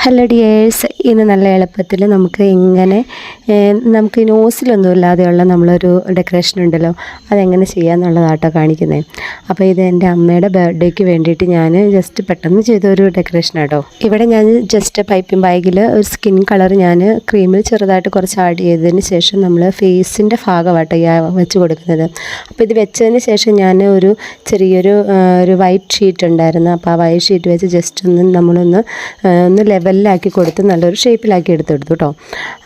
Hello dears, ഇന്ന് നല്ല എളുപ്പത്തിൽ നമുക്ക് എങ്ങനെ നമുക്ക് നോസിലൊന്നും ഇല്ലാതെയുള്ള നമ്മളൊരു ഡെക്കറേഷൻ ഉണ്ടല്ലോ, അതെങ്ങനെ ചെയ്യാമെന്നുള്ളതാട്ടോ കാണിക്കുന്നത്. അപ്പോൾ ഇത് എൻ്റെ അമ്മയുടെ ബർത്ത്ഡേക്ക് വേണ്ടിയിട്ട് ഞാൻ ജസ്റ്റ് പെട്ടെന്ന് ചെയ്തൊരു ഡെക്കറേഷൻ ആട്ടോ. ഇവിടെ ഞാൻ ജസ്റ്റ് പൈപ്പിംഗ് ബാഗിൽ ഒരു സ്കിൻ കളർ ഞാൻ ക്രീമിൽ ചെറുതായിട്ട് കുറച്ച് ആഡ് ചെയ്തതിന് ശേഷം നമ്മൾ ഫേസിൻ്റെ ഭാഗമാട്ടോ വെച്ച് കൊടുക്കുന്നത്. അപ്പോൾ ഇത് വെച്ചതിന് ശേഷം ഞാൻ ഒരു ചെറിയൊരു വൈറ്റ് ഷീറ്റ് ഉണ്ടായിരുന്നു. അപ്പോൾ ആ വൈറ്റ് ഷീറ്റ് വെച്ച് ജസ്റ്റ് നമ്മളൊന്ന് ലെവലിലാക്കി കൊടുത്ത് നല്ലൊരു ഷേപ്പിലാക്കി എടുത്തെടുത്തു കേട്ടോ.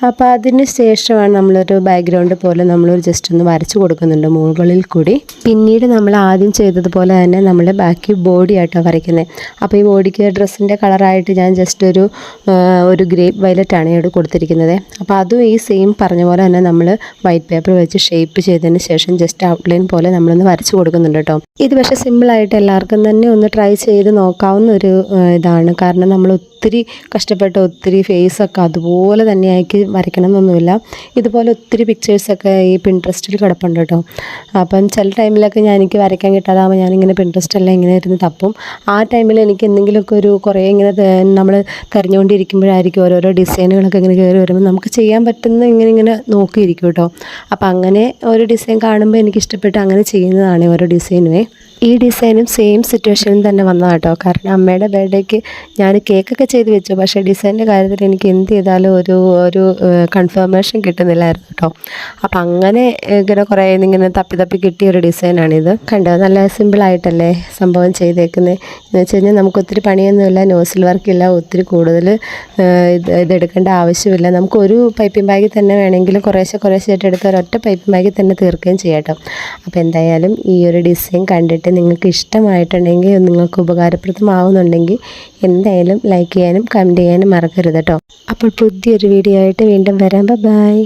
അപ്പോൾ അതിന് ശേഷമാണ് നമ്മളൊരു ബാക്ക്ഗ്രൗണ്ട് പോലെ നമ്മളൊരു ജസ്റ്റ് ഒന്ന് വരച്ച് കൊടുക്കുന്നുണ്ട് മുകളിൽ കൂടി. പിന്നീട് നമ്മൾ ആദ്യം ചെയ്തതുപോലെ തന്നെ നമ്മൾ ബാക്കി ബോഡി ആയിട്ടോ വരയ്ക്കുന്നത്. അപ്പോൾ ഈ ബോഡിക്ക് ഡ്രസ്സിൻ്റെ കളറായിട്ട് ഞാൻ ജസ്റ്റ് ഒരു ഗ്രേപ്പ് വയലറ്റാണ് ഇവിടെ കൊടുത്തിരിക്കുന്നത്. അപ്പോൾ അതും ഈ സെയിം പറഞ്ഞ പോലെ തന്നെ നമ്മൾ വൈറ്റ് പേപ്പർ വെച്ച് ഷേപ്പ് ചെയ്തതിന് ശേഷം ജസ്റ്റ് ഔട്ട്ലൈൻ പോലെ നമ്മളൊന്ന് വരച്ച് കൊടുക്കുന്നുണ്ട് കേട്ടോ. ഇത് പക്ഷേ സിമ്പിളായിട്ട് എല്ലാവർക്കും തന്നെ ഒന്ന് ട്രൈ ചെയ്ത് നോക്കാവുന്ന ഒരു ഇതാണ്. കാരണം നമ്മൾ ഒത്തിരി കഷ്ടപ്പെട്ട് ഒത്തിരി ഫേസൊക്കെ അതുപോലെ തന്നെ ആക്കി വരയ്ക്കണം എന്നൊന്നുമില്ല. ഇതുപോലെ ഒത്തിരി പിക്ചേഴ്സൊക്കെ ഈ പിൻട്രസ്റ്റിൽ കിടപ്പുണ്ട് കേട്ടോ. അപ്പം ചില ടൈമിലൊക്കെ എനിക്ക് വരയ്ക്കാൻ കിട്ടാതാകുമ്പോൾ ഞാനിങ്ങനെ പിൻട്രസ്റ്റെല്ലാം ഇങ്ങനെ ഇരുന്ന് തപ്പും. ആ ടൈമിൽ എനിക്ക് എന്തെങ്കിലുമൊക്കെ കുറേ ഇങ്ങനെ നമ്മൾ തിരഞ്ഞുകൊണ്ടിരിക്കുമ്പോഴായിരിക്കും ഓരോരോ ഡിസൈനുകളൊക്കെ ഇങ്ങനെ കയറി വരുമ്പോൾ നമുക്ക് ചെയ്യാൻ പറ്റുന്ന ഇങ്ങനെ നോക്കിയിരിക്കും കേട്ടോ. അപ്പോൾ അങ്ങനെ ഒരു ഡിസൈൻ കാണുമ്പോൾ എനിക്കിഷ്ടപ്പെട്ട് അങ്ങനെ ചെയ്യുന്നതാണ് ഓരോ ഡിസൈനുമേ. ഈ ഡിസൈനും സെയിം സിറ്റുവേഷനിൽ തന്നെ വന്നതാണ് കേട്ടോ. കാരണം അമ്മയുടെ ബർത്ത്ഡേക്ക് ഞാൻ കേക്കൊക്കെ ചെയ്ത് വെച്ചു, പക്ഷേ ഡിസൈനിൻ്റെ കാര്യത്തിൽ എനിക്ക് എന്ത് ചെയ്താലും ഒരു കൺഫർമേഷൻ കിട്ടുന്നില്ലായിരുന്നു കേട്ടോ. അപ്പം അങ്ങനെ ഇങ്ങനെ കുറേ ഇങ്ങനെ തപ്പി കിട്ടിയൊരു ഡിസൈനാണിത്. കണ്ടോ, നല്ല സിമ്പിളായിട്ടല്ലേ സംഭവം ചെയ്തേക്കുന്നത്. എന്ന് വെച്ച് കഴിഞ്ഞാൽ നമുക്ക് ഒത്തിരി പണിയൊന്നുമില്ല, നോസിൽ വർക്കില്ല, ഒത്തിരി കൂടുതൽ ഇതെടുക്കേണ്ട ആവശ്യമില്ല. നമുക്ക് ഒരു പൈപ്പിംഗ് ബാഗിൽ തന്നെ വേണമെങ്കിൽ കുറേശ്ശെ ആയിട്ട് എടുത്ത് ഒരൊറ്റ പൈപ്പിംഗ് ബാഗിൽ തന്നെ തീർക്കുകയും ചെയ്യാം കേട്ടോ. അപ്പോൾ എന്തായാലും ഈ ഒരു ഡിസൈൻ കണ്ടിട്ട് നിങ്ങൾക്ക് ഇഷ്ടമായിട്ടുണ്ടെങ്കിൽ, നിങ്ങൾക്ക് ഉപകാരപ്രദമാവുന്നുണ്ടെങ്കിൽ എന്തായാലും ലൈക്ക് ചെയ്യാനും കമൻറ്റ് ചെയ്യാനും മറക്കരുത് കേട്ടോ. അപ്പോൾ പുതിയൊരു വീഡിയോ ആയിട്ട് വീണ്ടും വരാം. ബൈ.